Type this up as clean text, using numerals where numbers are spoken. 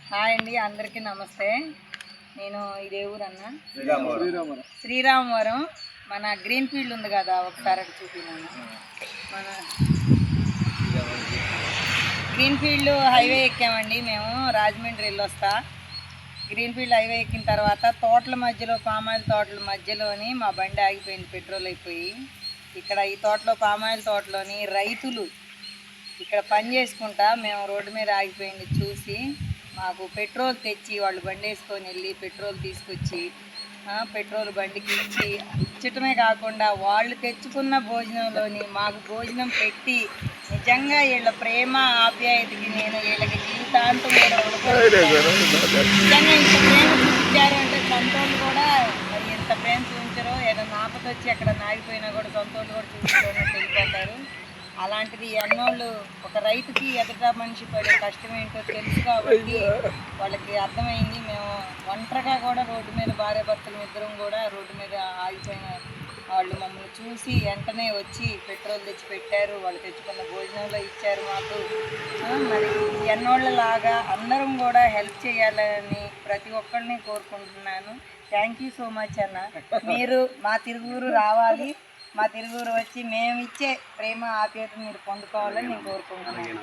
Hi అండి, అందరికీ నమస్తే. నేను ఇదే ఊరన్న శ్రీరామవరం. మన గ్రీన్ ఫీల్డ్ ఉంది కదా, ఒకసారి అటు చూపినాను. మన గ్రీన్ ఫీల్డ్ హైవే ఎక్కామండి మేము. రాజమండ్రి వెళ్ళొస్తా. గ్రీన్ ఫీల్డ్ హైవే ఎక్కిన తర్వాత తోటల మధ్యలో, పామాయిల్ తోటల మధ్యలోని మా బండి ఆగిపోయింది, పెట్రోల్ అయిపోయి. ఇక్కడ ఈ తోటలో, పామాయిల్ తోటలోని రైతులు ఇక్కడ పని చేసుకుంటా మేము రోడ్డు మీద ఆగిపోయింది చూసి మాకు పెట్రోల్ తెచ్చి, వాళ్ళు బండి వేసుకొని వెళ్ళి పెట్రోల్ తీసుకొచ్చి పెట్రోల్ బండికి ఇచ్చటమే కాకుండా వాళ్ళు తెచ్చుకున్న భోజనంలోని మాకు భోజనం పెట్టి, నిజంగా వీళ్ళ ప్రేమ ఆప్యాయతకి నేను వీళ్ళకి జీవితాంతం కూడా నిజంగా ఇంత ప్రేమ చూపించారు అంటే సొంతోళ్ళు కూడా ఎంత ప్రేమ చూపించారో. ఏదైనా ఆపద వచ్చి అక్కడ నాగిపోయినా కూడా సొంతోళ్ళు కూడా చూపించుకోవడానికి వెళ్ళిపోతారు. అలాంటిది అన్నోళ్ళు ఒక రైతుకి ఎదుట మనిషి పడే కష్టం ఏంటో తెలుసు కాబట్టి వాళ్ళకి అర్థమైంది. మేము ఒంటరిగా కూడా రోడ్డు మీద, భార్యాభర్తలు ఇద్దరం కూడా రోడ్డు మీద ఆగిపోయిన వాళ్ళు మమ్మల్ని చూసి వెంటనే వచ్చి పెట్రోల్ తెచ్చి పెట్టారు. వాళ్ళు తెచ్చుకున్న భోజనంలో ఇచ్చారు మాకు. మరి ఎన్నోళ్ళలాగా అందరం కూడా హెల్ప్ చేయాలని ప్రతి ఒక్కరిని కోరుకుంటున్నాను. థ్యాంక్ యూ సో మచ్ అన్న. మీరు మా తిరుగురు రావాలి, మా తిరుగురు వచ్చి మేము ఇచ్చే ప్రేమ ఆప్యాయతను మీరు పొందుకోవాలని నేను కోరుకుంటున్నాను.